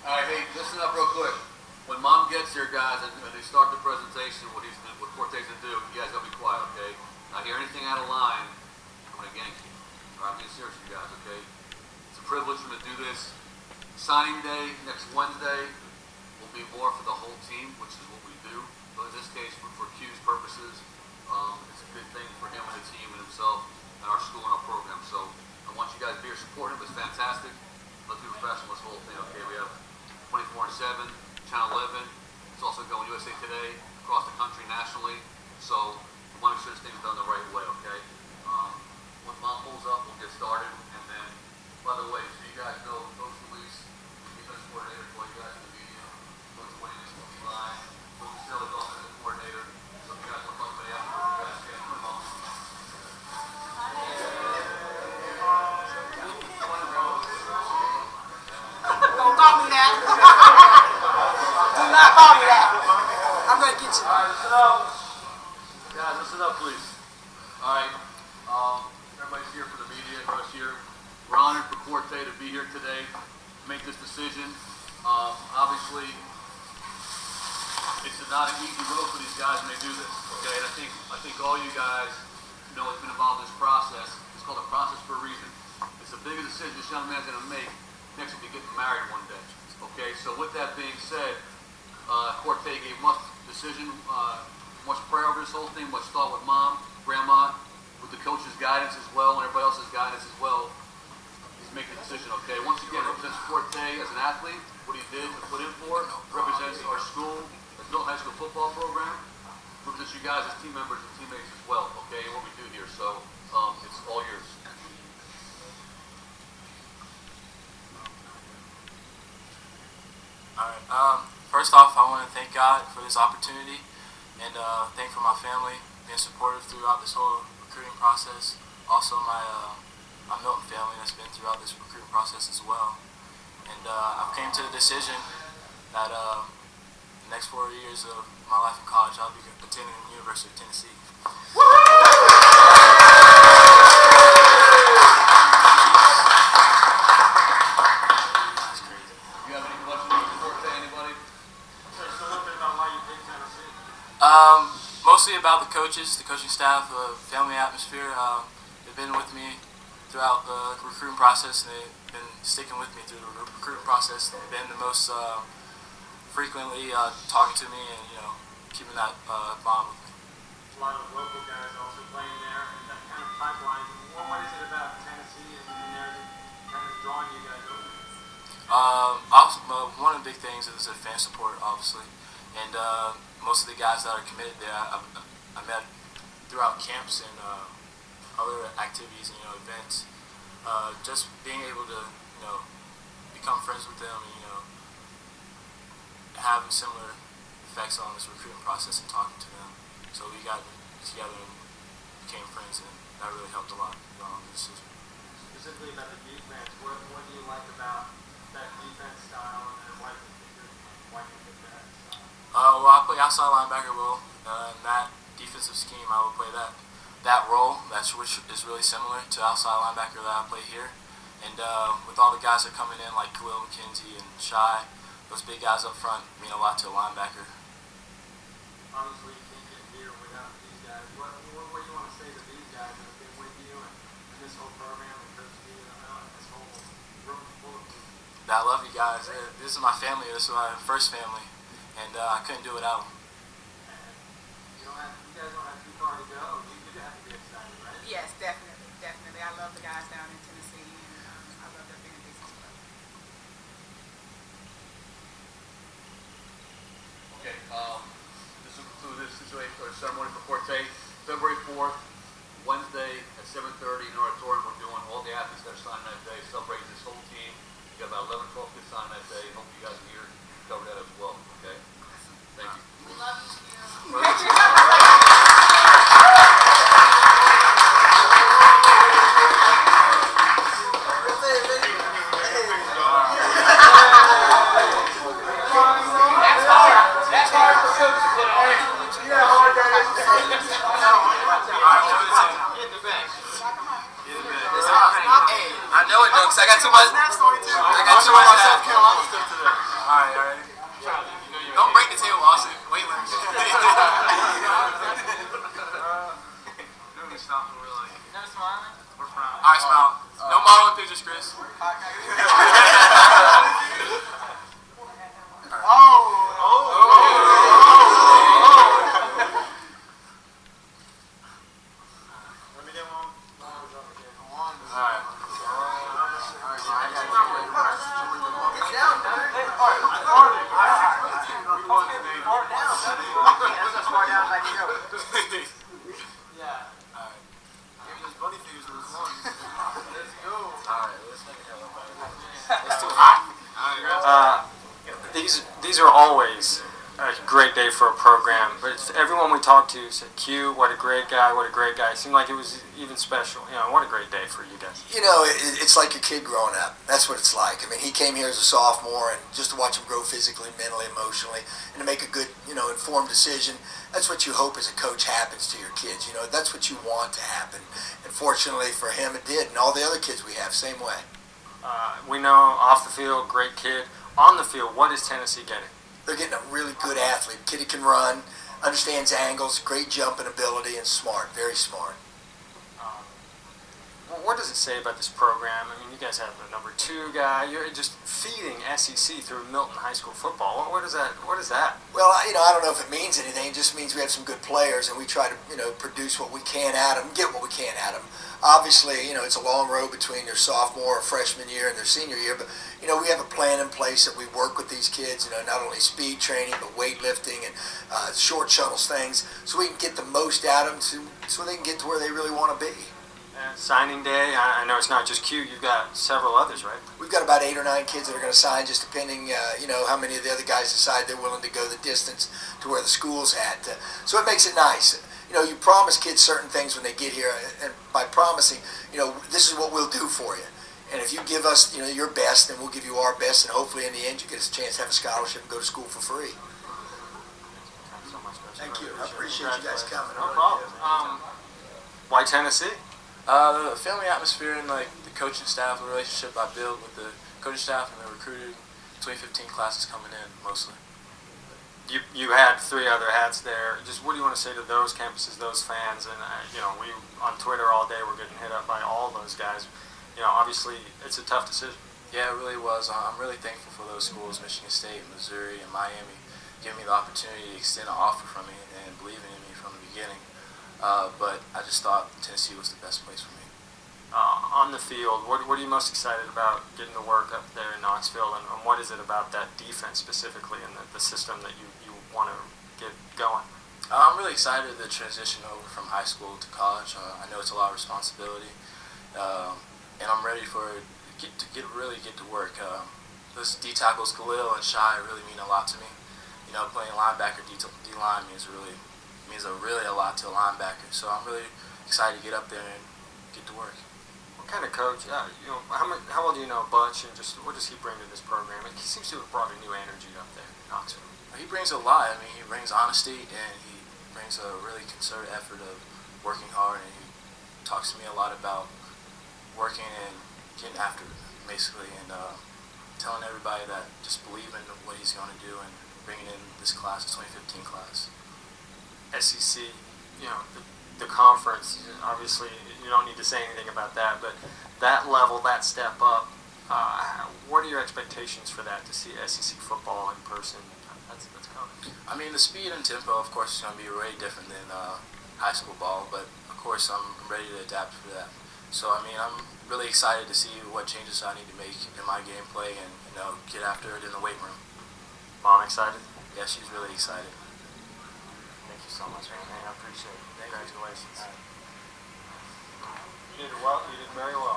All right, hey, listen up real quick. When Mom gets here, guys, and they start the presentation, what Quart'e's gonna do, you guys gotta be quiet, okay? Not hear anything out of line, I'm gonna gank you. All right, I'm being serious with you guys, okay? It's a privilege for me to do this. Signing day next Wednesday will be more for the whole team, which is what we do. But in this case, for Q's purposes, it's a good thing for him and the team and himself and our school and our program. So I want you guys to be here supporting him. It's fantastic. Let's be professional, this whole thing, okay? We have 24/7, Channel 11. It's also going USA Today, across the country, nationally. So we want to make sure this thing is done the right way, okay? When Mom pulls up, we'll get started. And then, by the way, so you guys know, Coach Luis, defense coordinator, for you guys in the media, Coach Wayne is going to be live, Coach Sell is offensive coordinator. So if you guys want to talk about it afterwards, you guys can. Come on. Don't call me that. Do not call me that. I'm going to get you. All right, listen up. Guys, listen up, please. All right. Everybody's here for the media. Everybody's here. We're honored for Quart'e to be here today to make this decision. Obviously, it's not an easy road for these guys when they do this. Okay, and I think all you guys know has been involved in this process. It's called a process for a reason. It's the biggest decision this young man's going to make next to getting married one day. Okay, so with that being said, Quart'e gave much decision, much prayer over this whole thing, much thought with Mom, Grandma, with the coach's guidance as well, and everybody else's guidance as well. He's making a decision, okay? Once again, represents Quart'e as an athlete, what he did and put in for, represents our school, the Middle High School football program, represents you guys as team members and teammates as well, okay, and what we do here. So, it's all yours. Alright, first off, I want to thank God for this opportunity and thank for my family being supportive throughout this whole recruiting process. Also my Milton family that's been throughout this recruiting process as well. And I've came to the decision that the next 4 years of my life in college, I'll be attending the University of Tennessee. Mostly about the coaches, the coaching staff, the family atmosphere. They've been with me throughout the recruiting process, and they've been sticking with me through the recruiting process. They've been the most frequently talking to me and, keeping that bond with me. A lot of local guys also playing there, and that kind of pipeline. What is it about Tennessee and there that kind of drawing you guys over? One of the big things is the fan support, obviously, and most of the guys that are committed there, I met throughout camps and other activities and events. Just being able to become friends with them and have similar effects on this recruiting process and talking to them. So we got together and became friends, and that really helped a lot on the decision. Specifically about the defense, what do you like about that defense style, and why do you pick that style? Well, I play outside linebacker role. In that defensive scheme, I will play that role, which is really similar to outside linebacker that I play here. And with all the guys that are coming in, like Khalil McKenzie and Shy, those big guys up front mean a lot to a linebacker. Obviously, you can't get here without these guys. What do you want to say to these guys that have been with you and this whole program and Coach D and this whole room full of people? I love you guys. This is my family. This is my first family. And I couldn't do it without them. You guys don't have too far to go. You have to be excited, right? Yes, definitely. I love the guys down in Tennessee, and I love their fan base as well. Okay, this will conclude this ceremony for Quart'e. February 4th, Wednesday at 7:30 in our auditorium. We're doing all the athletes that are signing that day, celebrating this whole team. We got about 11, 12 kids signing that day. Hope you guys are here to cover that as well. Okay? Thank you. We love you. That's hard for coaches to put on. Yeah, hard that is. Get the bench. I know it, though, because I got too much. these are always a great day for a program, but everyone we talked to said, "Q, what a great guy, what a great guy." It seemed like it was even special. What a great day for you guys. It's like your kid growing up. That's what it's like. I mean, he came here as a sophomore, and just to watch him grow physically, mentally, emotionally, and to make a good, informed decision, that's what you hope as a coach happens to your kids. That's what you want to happen. And fortunately for him, it did, and all the other kids we have, same way. We know off the field, great kid. On the field, what is Tennessee getting? They're getting a really good athlete. Kid who can run, understands angles, great jumping ability, and smart, very smart. What does it say about this program? I mean, you guys have the number 2 guy. You're just feeding SEC through Milton High School football. What is that? Well, I don't know if it means anything. It just means we have some good players, and we try to, produce what we can out of them, get what we can out of them. Obviously, it's a long road between their sophomore or freshman year and their senior year, but, we have a plan in place that we work with these kids, not only speed training, but weightlifting and short shuttles things, so we can get the most out of them so they can get to where they really want to be. Signing day, I know it's not just Q, you've got several others, right? We've got about 8 or 9 kids that are going to sign, just depending, how many of the other guys decide they're willing to go the distance to where the school's at. So it makes it nice. You promise kids certain things when they get here, and by promising, this is what we'll do for you. And if you give us, your best, then we'll give you our best, and hopefully in the end you get a chance to have a scholarship and go to school for free. Thanks so much, guys. Thank you. I appreciate you guys coming. No problem. Why Tennessee? The family atmosphere and the coaching staff, the relationship I built with the coaching staff and the recruiting 2015 classes coming in mostly. You had 3 other hats there. Just what do you want to say to those campuses, those fans? And we on Twitter all day we're getting hit up by all those guys. Obviously it's a tough decision. Yeah, it really was. I'm really thankful for those schools, Michigan State, Missouri, and Miami, giving me the opportunity to extend an offer from me and believing in me from the beginning. But I just thought Tennessee was the best place for me. On the field, what are you most excited about getting to work up there in Knoxville, and what is it about that defense specifically and the system that you want to get going? I'm really excited to transition over from high school to college. I know it's a lot of responsibility, and I'm ready to really get to work. Those D tackles, Khalil and Shai, really mean a lot to me. Playing linebacker, D-line means a lot to a linebacker. So I'm really excited to get up there and get to work. What kind of coach? How well do you know Butch, and just what does he bring to this program? He seems to have brought a new energy up there in Knoxville. He brings a lot. I mean, he brings honesty, and he brings a really concerted effort of working hard, and he talks to me a lot about working and getting after it, basically, and telling everybody that just believe in what he's going to do and bringing in this class, the 2015 class. SEC, the conference, obviously you don't need to say anything about that, but that level, that step up, what are your expectations for that, to see SEC football in person? That's coming. I mean, the speed and tempo, of course, is going to be way different than high school ball, but of course I'm ready to adapt for that. So, I mean, I'm really excited to see what changes I need to make in my gameplay and, get after it in the weight room. Mom excited? Yeah, she's really excited. Thank you so much, man. I appreciate it. Congratulations. You did well. You did very well.